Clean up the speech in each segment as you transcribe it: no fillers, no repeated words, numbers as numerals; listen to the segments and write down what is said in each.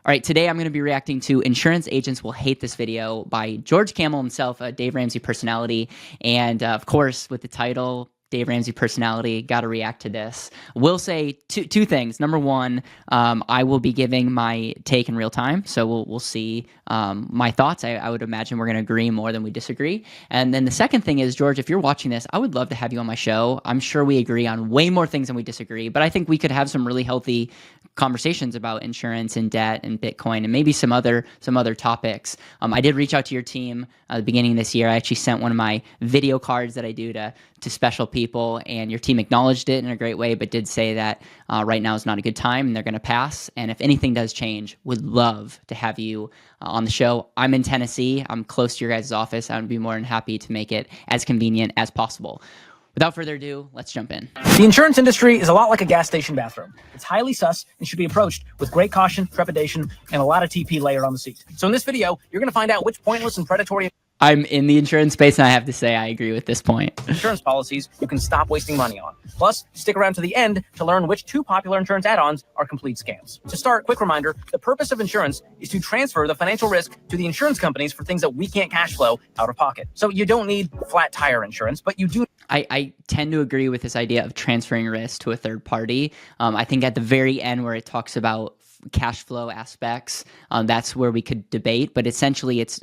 All right, today I'm going to be reacting to Insurance Agents Will Hate This Video by George Kamel himself, a Dave Ramsey personality. And of course, with the title, Dave Ramsey personality, got to react to this. We'll say two things. Number one, I will be giving my take in real time, so we'll see my thoughts. I would imagine we're going to agree more than we disagree. And then the second thing is, George, if you're watching this, I would love to have you on my show. I'm sure we agree on way more things than we disagree, but I think we could have some really healthy conversations about insurance and debt and Bitcoin and maybe some other topics. I did reach out to your team at the beginning of this year. I actually sent one of my video cards that I do to special people, and your team acknowledged it in a great way, but did say that right now is not a good time and they're going to pass. And if anything does change, would love to have you on the show. I'm in Tennessee. I'm close to your guys' office. I would be more than happy to make it as convenient as possible. Without further ado, let's jump in. The insurance industry is a lot like a gas station bathroom. It's highly sus and should be approached with great caution, trepidation, and a lot of TP layered on the seat. So in this video, you're going to find out which pointless and predatory I'm in the insurance space, and I have to say I agree with this point. Insurance policies you can stop wasting money on. Plus, stick around to the end to learn which two popular insurance add-ons are complete scams. To start, quick reminder, the purpose of insurance is to transfer the financial risk to the insurance companies for things that we can't cash flow out of pocket. So you don't need flat tire insurance, but you do. I tend to agree with this idea of transferring risk to a third party. I think at the very end where it talks about cash flow aspects, that's where we could debate, but essentially it's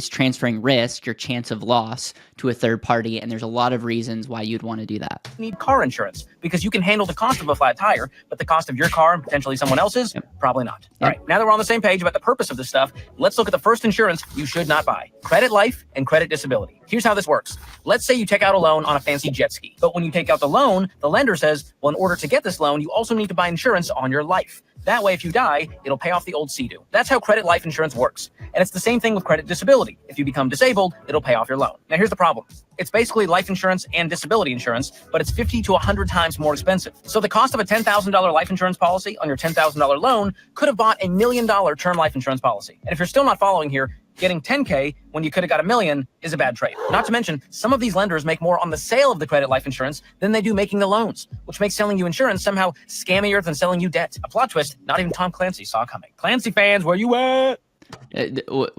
transferring risk, your chance of loss, to a third party, and there's a lot of reasons why you'd want to do that. You need car insurance because you can handle the cost of a flat tire, but the cost of your car and potentially someone else's, probably not. All right, now that we're on the same page about the purpose of this stuff, let's look at the first insurance you should not buy: credit life and credit disability. Here's how this works. Let's say you take out a loan on a fancy jet ski, but when you take out the loan, the lender says, well, in order to get this loan, you also need to buy insurance on your life. That way, if you die, it'll pay off the old Sea-Doo. That's how credit life insurance works. And it's the same thing with credit disability. If you become disabled, it'll pay off your loan. Now, here's the problem. It's basically life insurance and disability insurance, but it's 50 to 100 times more expensive. So the cost of a $10,000 life insurance policy on your $10,000 loan could have bought $1 million term life insurance policy. And if you're still not following here, getting 10K when you could have got $1 million is a bad trade. Not to mention, some of these lenders make more on the sale of the credit life insurance than they do making the loans, which makes selling you insurance somehow scammier than selling you debt. A plot twist not even Tom Clancy saw coming. Clancy fans, where you at?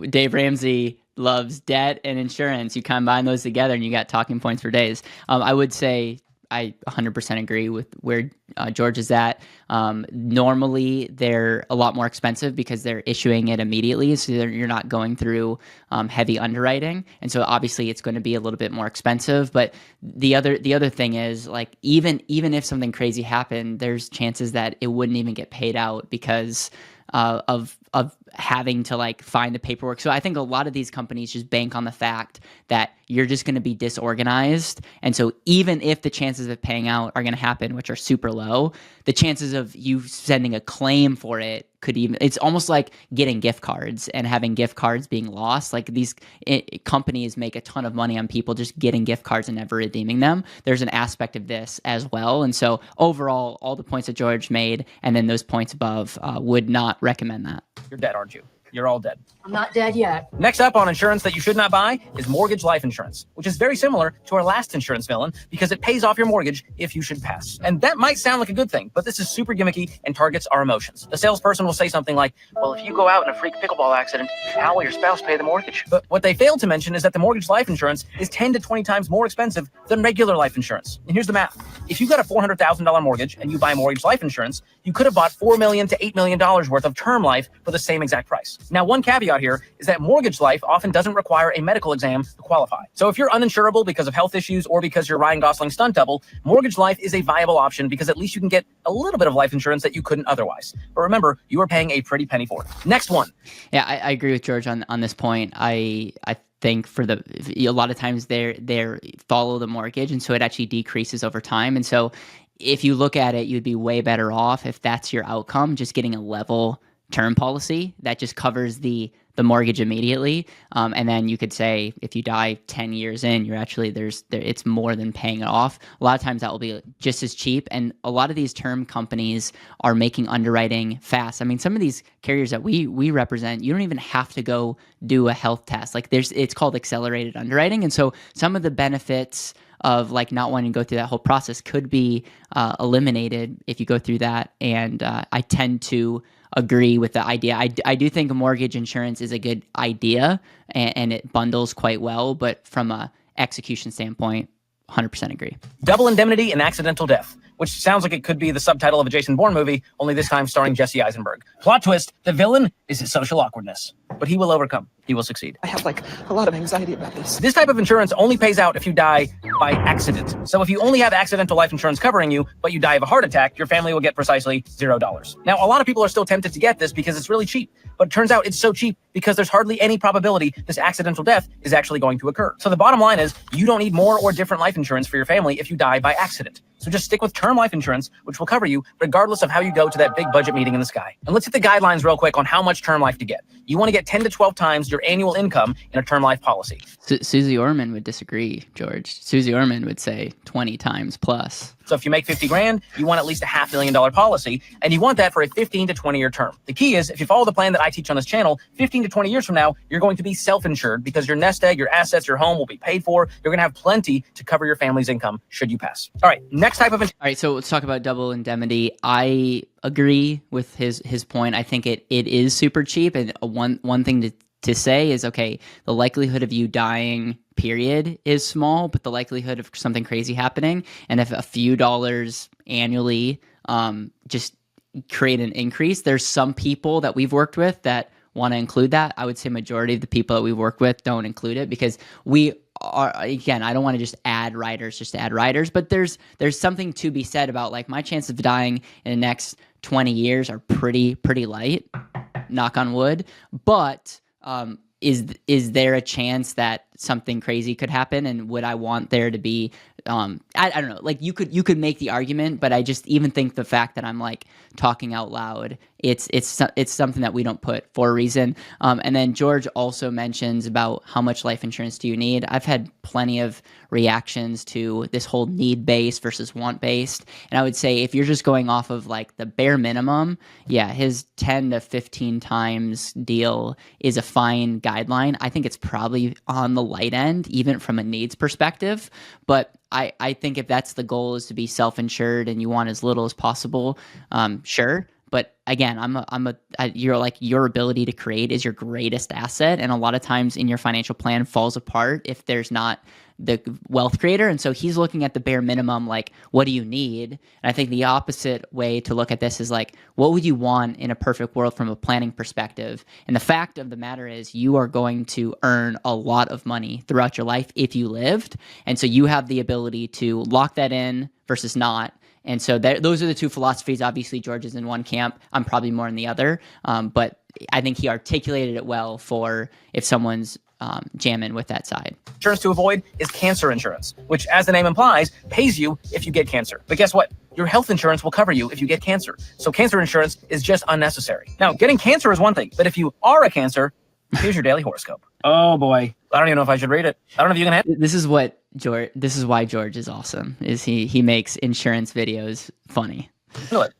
Dave Ramsey loves debt and insurance. You combine those together and you got talking points for days. I would say I 100% agree with where George is at. Normally, they're a lot more expensive because they're issuing it immediately, so you're not going through heavy underwriting, and so obviously it's going to be a little bit more expensive. But the other thing is, like, even if something crazy happened, there's chances that it wouldn't even get paid out because of having to like find the paperwork. So I think a lot of these companies just bank on the fact that you're just going to be disorganized. And so even if the chances of paying out are going to happen, which are super low, the chances of you sending a claim for it it's almost like getting gift cards and having gift cards being lost. Like these companies make a ton of money on people just getting gift cards and never redeeming them. There's an aspect of this as well. And so overall, all the points that George made and then those points above would not recommend that. You're dead, aren't you? You're all dead. I'm not dead yet. Next up on insurance that you should not buy is mortgage life insurance, which is very similar to our last insurance villain because it pays off your mortgage if you should pass. And that might sound like a good thing, but this is super gimmicky and targets our emotions. The salesperson will say something like, well, if you go out in a freak pickleball accident, how will your spouse pay the mortgage? But what they failed to mention is that the mortgage life insurance is 10 to 20 times more expensive than regular life insurance. And here's the math. If you got a $400,000 mortgage and you buy mortgage life insurance, you could have bought $4 million to $8 million worth of term life for the same exact price. Now, one caveat here is that mortgage life often doesn't require a medical exam to qualify. So if you're uninsurable because of health issues or because you're Ryan Gosling's stunt double, mortgage life is a viable option because at least you can get a little bit of life insurance that you couldn't otherwise. But remember, you are paying a pretty penny for it. Next one. Yeah, I agree with George on this point. I think for a lot of times they follow the mortgage, and so it actually decreases over time. And so if you look at it, you'd be way better off if that's your outcome, just getting a level term policy that just covers the mortgage immediately, and then you could say if you die 10 years in, you're actually it's more than paying it off. A lot of times that will be just as cheap, and a lot of these term companies are making underwriting fast. I mean, some of these carriers that we represent, you don't even have to go do a health test. Like it's called accelerated underwriting, and so some of the benefits of like not wanting to go through that whole process could be eliminated if you go through that. And I tend to agree with the idea. I do think mortgage insurance is a good idea, and it bundles quite well, but from a execution standpoint, 100% agree. Double indemnity and accidental death, which sounds like it could be the subtitle of a Jason Bourne movie, only this time starring Jesse Eisenberg. Plot twist, the villain is his social awkwardness, but he will overcome. He will succeed. I have a lot of anxiety about this. This type of insurance only pays out if you die by accident. So if you only have accidental life insurance covering you, but you die of a heart attack, your family will get precisely $0. Now, a lot of people are still tempted to get this because it's really cheap, but it turns out it's so cheap because there's hardly any probability this accidental death is actually going to occur. So the bottom line is you don't need more or different life insurance for your family if you die by accident. So just stick with term life insurance, which will cover you regardless of how you go to that big budget meeting in the sky. And let's hit the guidelines real quick on how much term life to get. You want to get 10 to 12 times your annual income in a term life policy. Susie Orman would disagree, George. Susie Orman would say 20 times plus. So if you make 50 grand, you want at least a $500,000 policy, and you want that for a 15 to 20 year term. The key is if you follow the plan that I teach on this channel, 15 to 20 years from now, you're going to be self-insured because your nest egg, your assets, your home will be paid for. You're going to have plenty to cover your family's income should you pass. All right, next type of insurance. All right, so let's talk about double indemnity. I agree with his point. I think it is super cheap, and one thing to say is, okay, the likelihood of you dying period is small, but the likelihood of something crazy happening, and if a few dollars annually just create an increase, there's some people that we've worked with that want to include that. I would say majority of the people that we've worked with don't include it because we are, again, I don't want to just add riders just to add riders, but there's something to be said about like my chance of dying in the next 20 years are pretty light, knock on wood, but is there a chance that something crazy could happen, and would I want there to be I don't know, like you could make the argument, but I just even think the fact that I'm like talking out loud, it's something that we don't put for a reason. And then George also mentions about how much life insurance do you need. I've had plenty of reactions to this whole need-based versus want-based, and I would say if you're just going off of like the bare minimum, yeah, his 10 to 15 times deal is a fine guideline. I think it's probably on the light end, even from a needs perspective, but I think if that's the goal, is to be self-insured and you want as little as possible, sure. But again, you're like, your ability to create is your greatest asset. And a lot of times in your financial plan falls apart if there's not the wealth creator. And so he's looking at the bare minimum, like, what do you need? And I think the opposite way to look at this is like, what would you want in a perfect world from a planning perspective? And the fact of the matter is you are going to earn a lot of money throughout your life if you lived. And so you have the ability to lock that in versus not. And so those are the two philosophies. Obviously, George is in one camp. I'm probably more in the other. But I think he articulated it well for if someone's jamming with that side. Insurance to avoid is cancer insurance, which, as the name implies, pays you if you get cancer. But guess what? Your health insurance will cover you if you get cancer. So cancer insurance is just unnecessary. Now, getting cancer is one thing, but if you are a cancer, here's your daily horoscope. Oh boy. I don't even know if I should read it. I don't know if you can handle it. This is why George is awesome, is he makes insurance videos funny.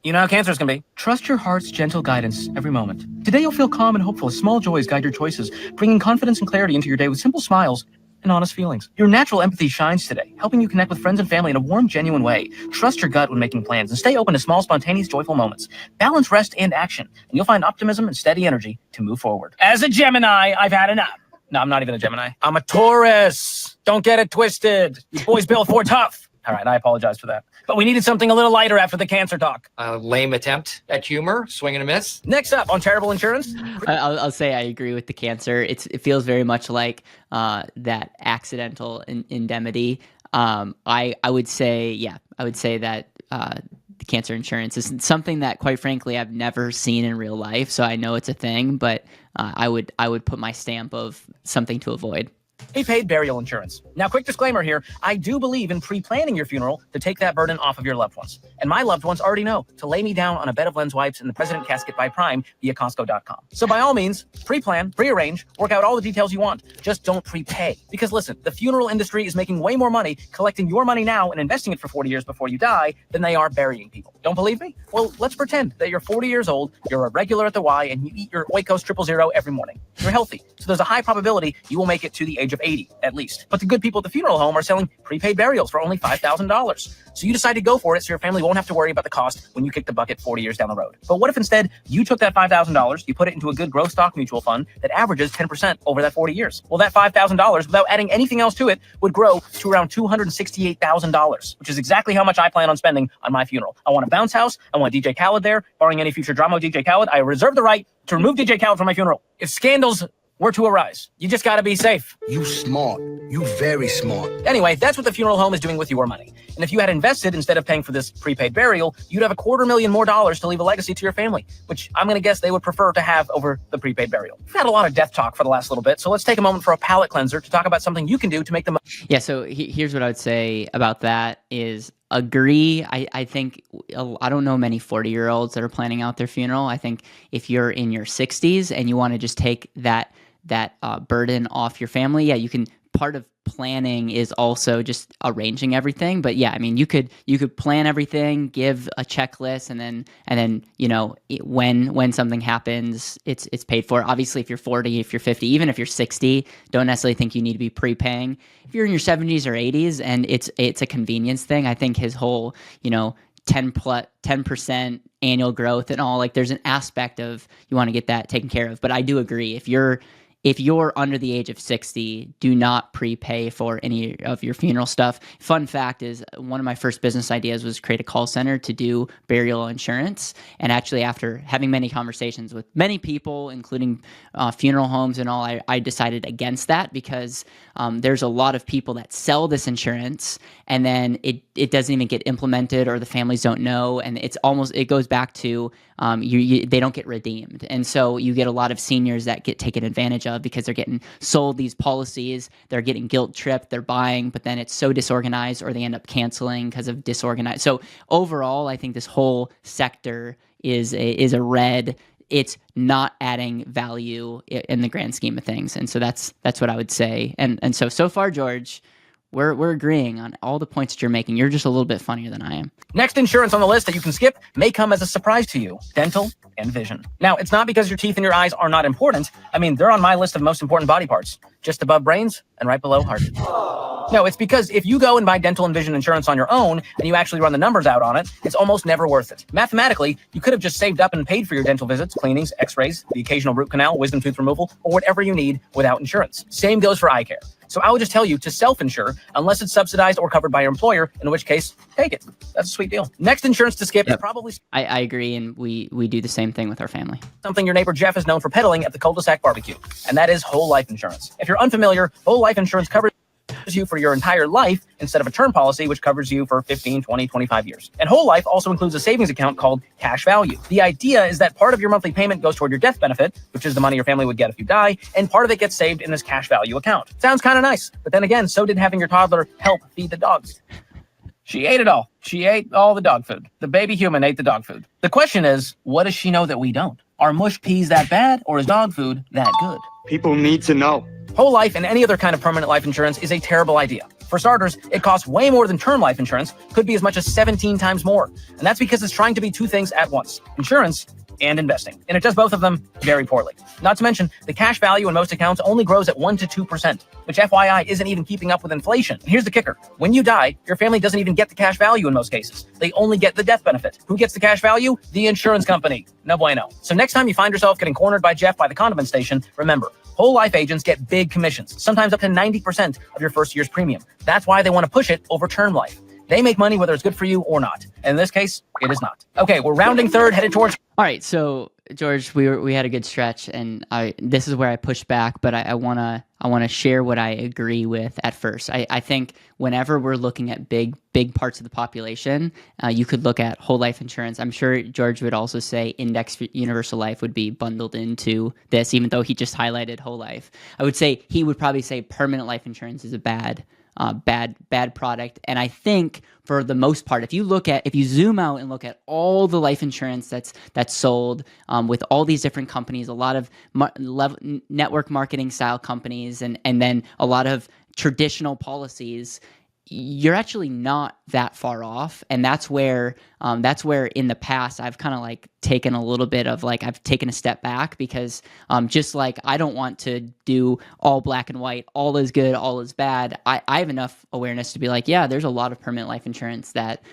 You know how cancer is going to be. Trust your heart's gentle guidance every moment. Today you'll feel calm and hopeful as small joys guide your choices, bringing confidence and clarity into your day with simple smiles and honest feelings. Your natural empathy shines today, helping you connect with friends and family in a warm, genuine way. Trust your gut when making plans and stay open to small, spontaneous, joyful moments. Balance rest and action, and you'll find optimism and steady energy to move forward. As a Gemini, I've had enough. No, I'm not even a Gemini. I'm a Taurus. Don't get it twisted. You boys built for tough. All right, I apologize for that. But we needed something a little lighter after the cancer talk. A lame attempt at humor, swing and a miss. Next up on terrible insurance. I'll say I agree with the cancer. It feels very much like that accidental indemnity. I would say that the cancer insurance is something that, quite frankly, I've never seen in real life. So I know it's a thing, but I would put my stamp of something to avoid. Prepaid burial insurance. Now, quick disclaimer here. I do believe in pre-planning your funeral to take that burden off of your loved ones. And my loved ones already know to lay me down on a bed of lens wipes in the President Casket by Prime via Costco.com. So by all means, pre-plan, pre-arrange, work out all the details you want. Just don't prepay. Because listen, the funeral industry is making way more money collecting your money now and investing it for 40 years before you die than they are burying people. Don't believe me? Well, let's pretend that you're 40 years old, you're a regular at the Y, and you eat your Oikos 000 every morning. You're healthy. So there's a high probability you will make it to the age age of 80 at least. But the good people at the funeral home are selling prepaid burials for only $5,000. So you decide to go for it so your family won't have to worry about the cost when you kick the bucket 40 years down the road. But what if instead you took that $5,000, you put it into a good growth stock mutual fund that averages 10% over that 40 years? Well, that $5,000, without adding anything else to it, would grow to around $268,000, which is exactly how much I plan on spending on my funeral. I want a bounce house. I want DJ Khaled there. Barring any future drama with DJ Khaled, I reserve the right to remove DJ Khaled from my funeral if scandals were to arise. You just gotta be safe. You smart. You very smart. Anyway, that's what the funeral home is doing with your money. And if you had invested instead of paying for this prepaid burial, you'd have $250,000 more to leave a legacy to your family, which I'm gonna guess they would prefer to have over the prepaid burial. We've had a lot of death talk for the last little bit, so let's take a moment for a palate cleanser to talk about something you can do to make the most. Yeah, so here's what I would say about that is agree. I think I don't know many 40-year-olds that are planning out their funeral. I think if you're in your 60s and you want to just take that burden off your family, yeah, you can. Part of planning is also just arranging everything. But yeah, I mean, you could plan everything, give a checklist, and then when something happens, it's paid for. Obviously, if you're 40, if you're 50, even if you're 60, don't necessarily think you need to be prepaying. If you're in your 70s or 80s and it's a convenience thing, I think his whole 10% annual growth and all, like, there's an aspect of you want to get that taken care of. But I do agree, if you're under the age of 60, do not prepay for any of your funeral stuff. Fun fact is, one of my first business ideas was create a call center to do burial insurance. And actually, after having many conversations with many people, including funeral homes and all, I decided against that because there's a lot of people that sell this insurance and then it doesn't even get implemented, or the families don't know. And it goes back to they don't get redeemed. And so you get a lot of seniors that get taken advantage of because they're getting sold these policies, they're getting guilt tripped, they're buying, but then it's so disorganized, or they end up canceling because of disorganized. So overall, I think this whole sector is a red. It's not adding value in the grand scheme of things. And so that's what I would say. And so far, George, we're agreeing on all the points that you're making. You're just a little bit funnier than I am. Next insurance on the list that you can skip may come as a surprise to you: dental and vision. Now, it's not because your teeth and your eyes are not important. I mean, they're on my list of most important body parts, just above brains and right below heart. No, it's because if you go and buy dental and vision insurance on your own and you actually run the numbers out on it, it's almost never worth it. Mathematically, you could have just saved up and paid for your dental visits, cleanings, x-rays, the occasional root canal, wisdom tooth removal, or whatever you need without insurance. Same goes for eye care. So I would just tell you to self-insure unless it's subsidized or covered by your employer, in which case, take it. That's a sweet deal. Next insurance to skip is probably... I agree, and we do the same thing with our family. Something your neighbor Jeff is known for peddling at the cul-de-sac barbecue, and that is whole life insurance. If you're unfamiliar, whole life insurance covers you for your entire life instead of a term policy, which covers you for 15, 20, 25 years. And whole life also includes a savings account called cash value. The idea is that part of your monthly payment goes toward your death benefit, which is the money your family would get if you die, and part of it gets saved in this cash value account. Sounds kind of nice, but then again, so did having your toddler help feed the dogs. She ate it all. She ate all the dog food. The baby human ate the dog food. The question is, what does she know that we don't? Are mush peas that bad, or is dog food that good? People need to know. Whole life and any other kind of permanent life insurance is a terrible idea. For starters, it costs way more than term life insurance, could be as much as 17 times more. And that's because it's trying to be two things at once: insurance and investing. And it does both of them very poorly. Not to mention, the cash value in most accounts only grows at 1 to 2%, which FYI isn't even keeping up with inflation. And here's the kicker. When you die, your family doesn't even get the cash value in most cases. They only get the death benefit. Who gets the cash value? The insurance company. No bueno. So next time you find yourself getting cornered by Jeff by the condiment station, remember, whole life agents get big commissions, sometimes up to 90% of your first year's premium. That's why they want to push it over term life. They make money whether it's good for you or not. And in this case, it is not. Okay, we're rounding third, headed towards... All right, so George, we had a good stretch, and this is where I push back, but I wanna share what I agree with at first. I think whenever we're looking at big parts of the population, you could look at whole life insurance. I'm sure George would also say index universal life would be bundled into this, even though he just highlighted whole life. I would say he would probably say permanent life insurance is a bad product. And I think for the most part, if you zoom out and look at all the life insurance that's sold with all these different companies, a lot of network marketing style companies, and then a lot of traditional policies, you're actually not that far off. And that's where in the past I've kind of like taken a little bit of like, I've taken a step back because just like I don't want to do all black and white, all is good, all is bad. I have enough awareness to be like, yeah, there's a lot of permanent life insurance that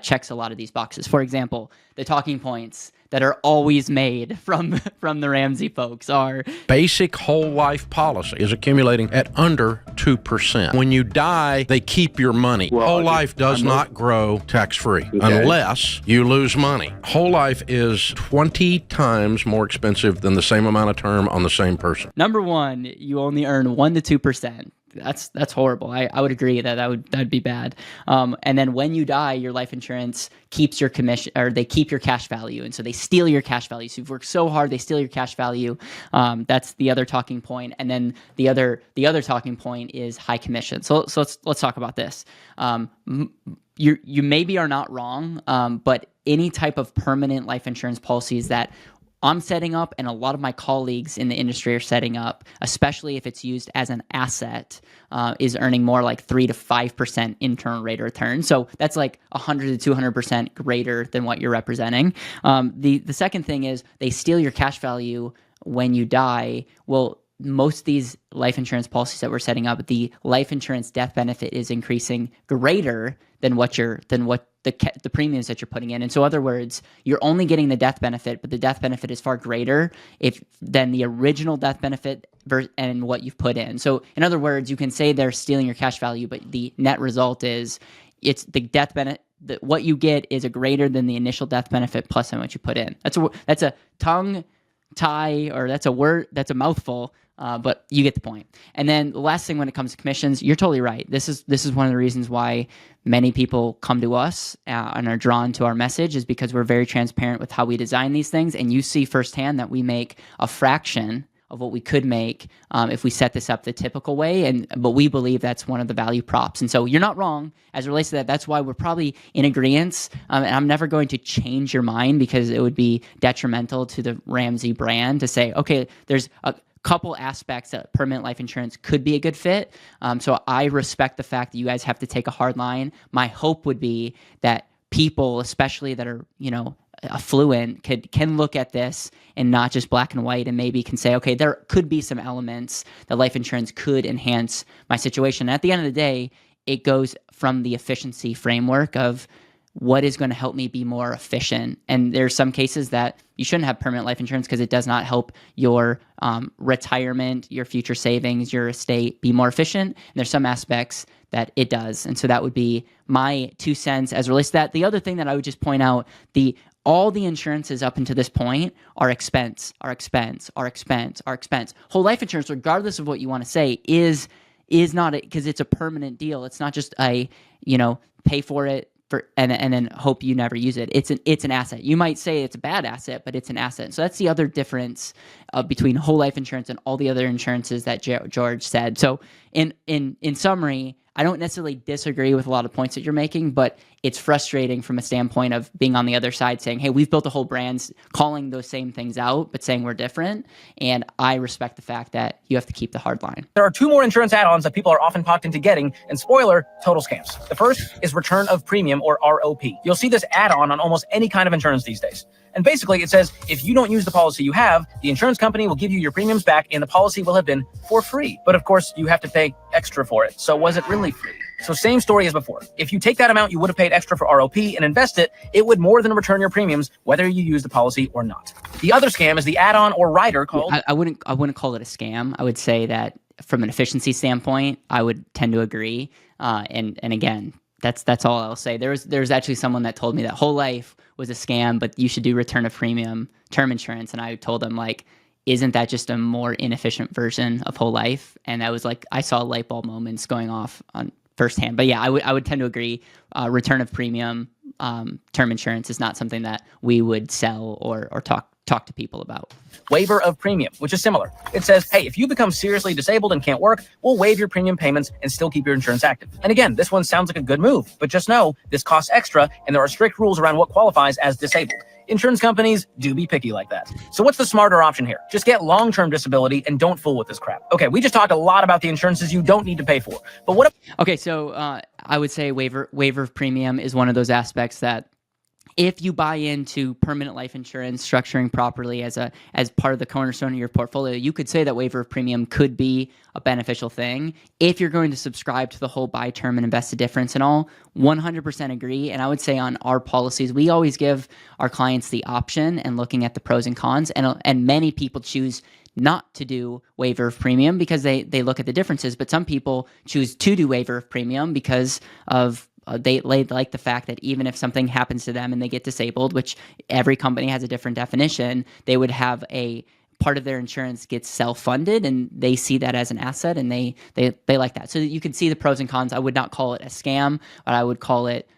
checks a lot of these boxes. For example, the talking points that are always made from the Ramsey folks are basic whole life policy is accumulating at under 2%. When you die, they keep your money. Whole life does not grow tax-free unless you lose money. Whole life is 20 times more expensive than the same amount of term on the same person. Number one, you only earn 1 to 2%. That's horrible. I would agree that'd be bad. And then when you die, your life insurance keeps your commission, or they keep your cash value, and so they steal your cash value. So you've worked so hard, they steal your cash value. That's the other talking point. And then the other talking point is high commission. So let's talk about this. You maybe are not wrong, but any type of permanent life insurance policies that I'm setting up and a lot of my colleagues in the industry are setting up, especially if it's used as an asset, is earning more like 3 to 5% internal rate of return. So that's like 100 to 200% greater than what you're representing. The second thing is they steal your cash value when you die. Well, most of these life insurance policies that we're setting up, the life insurance death benefit is increasing greater than what the premiums that you're putting in. And so, in other words, you're only getting the death benefit, but the death benefit is far greater than the original death benefit and what you've put in. So, in other words, you can say they're stealing your cash value, but the net result is it's the death benefit. What you get is a greater than the initial death benefit plus how much you put in. That's a tongue tie, or that's a word, that's a mouthful. But you get the point. And then the last thing when it comes to commissions, you're totally right. This is one of the reasons why many people come to us and are drawn to our message, is because we're very transparent with how we design these things. And you see firsthand that we make a fraction of what we could make if we set this up the typical way. But we believe that's one of the value props. And so you're not wrong as it relates to that. That's why we're probably in agreement. And I'm never going to change your mind, because it would be detrimental to the Ramsey brand to say, okay, there's a couple aspects that permanent life insurance could be a good fit. So I respect the fact that you guys have to take a hard line. My hope would be that people, especially that are, affluent, can look at this and not just black and white, and maybe can say, okay, there could be some elements that life insurance could enhance my situation. And at the end of the day, it goes from the efficiency framework of what is going to help me be more efficient. And there's some cases that you shouldn't have permanent life insurance because it does not help your retirement, your future savings, your estate be more efficient. And there's some aspects that it does. And so that would be my 2 cents as it relates to that. The other thing that I would just point out, all the insurances up until this point are expense. Whole life insurance, regardless of what you want to say, is not, because it's a permanent deal. It's not just pay for it and then hope you never use it. It's an asset. You might say it's a bad asset, but it's an asset. So that's the other difference between whole life insurance and all the other insurances that George said. So in summary, I don't necessarily disagree with a lot of points that you're making, but it's frustrating from a standpoint of being on the other side saying, hey, we've built a whole brand calling those same things out, but saying we're different. And I respect the fact that you have to keep the hard line. There are 2 more insurance add-ons that people are often talked into getting, and spoiler, total scams. The first is return of premium, or ROP. You'll see this add-on on almost any kind of insurance these days. And basically it says, if you don't use the policy you have, the insurance company will give you your premiums back and the policy will have been for free. But of course, you have to pay extra for it. So was it really free? So same story as before. If you take that amount you would have paid extra for ROP and invest it, it would more than return your premiums, whether you use the policy or not. The other scam is the add-on or rider called... I wouldn't call it a scam. I would say that from an efficiency standpoint, I would tend to agree. And again, that's all I'll say. There's actually someone that told me that whole life was a scam, but you should do return of premium term insurance. And I told them, like, isn't that just a more inefficient version of whole life? And I was like, I saw light bulb moments going off on firsthand. But yeah, I would tend to agree. Return of premium term insurance is not something that we would sell or talk to people about. Waiver of premium, which is similar. It says, hey, if you become seriously disabled and can't work, we'll waive your premium payments and still keep your insurance active. And again, this one sounds like a good move, but just know this costs extra and there are strict rules around what qualifies as disabled. Insurance companies do be picky like that. So what's the smarter option here? Just get long-term disability and don't fool with this crap. Okay, we just talked a lot about the insurances you don't need to pay for. But what? Okay, so I would say waiver of premium is one of those aspects that if you buy into permanent life insurance structuring properly as part of the cornerstone of your portfolio, you could say that waiver of premium could be a beneficial thing. If you're going to subscribe to the whole buy term and invest the difference and all, 100% agree. And I would say on our policies, we always give our clients the option and looking at the pros and cons. And many people choose not to do waiver of premium because they look at the differences. But some people choose to do waiver of premium because of they like the fact that even if something happens to them and they get disabled, which every company has a different definition, they would have a part of their insurance gets self-funded, and they see that as an asset, and they like that. So you can see the pros and cons. I would not call it a scam, but I would call it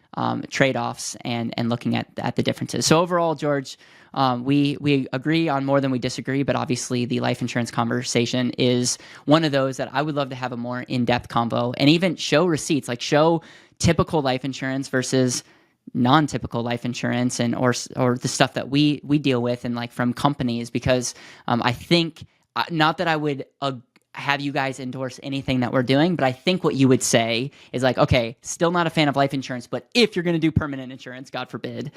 trade-offs and looking at the differences. So overall, George, we agree on more than we disagree, but obviously the life insurance conversation is one of those that I would love to have a more in-depth convo and even show receipts, like show typical life insurance versus non-typical life insurance and or the stuff that we deal with and like from companies, because I think not that I would have you guys endorse anything that we're doing, but I think what you would say is like, okay, still not a fan of life insurance, but if you're going to do permanent insurance, God forbid,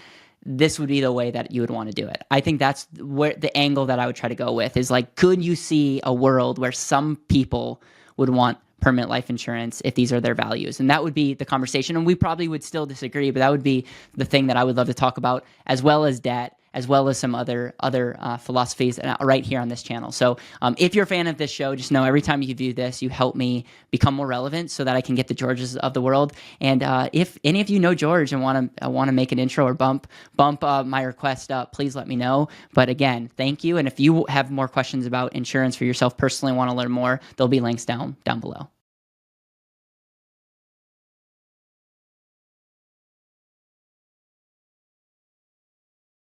this would be the way that you would want to do it. I think that's where the angle that I would try to go with is like, could you see a world where some people would want permanent life insurance if these are their values? And that would be the conversation. And we probably would still disagree, but that would be the thing that I would love to talk about, as well as debt, as well as some other philosophies right here on this channel. So if you're a fan of this show, just know every time you view this, you help me become more relevant so that I can get the Georges of the world. And if any of you know George and want to make an intro or bump my request up, please let me know. But again, thank you. And if you have more questions about insurance for yourself personally, want to learn more, there'll be links down below.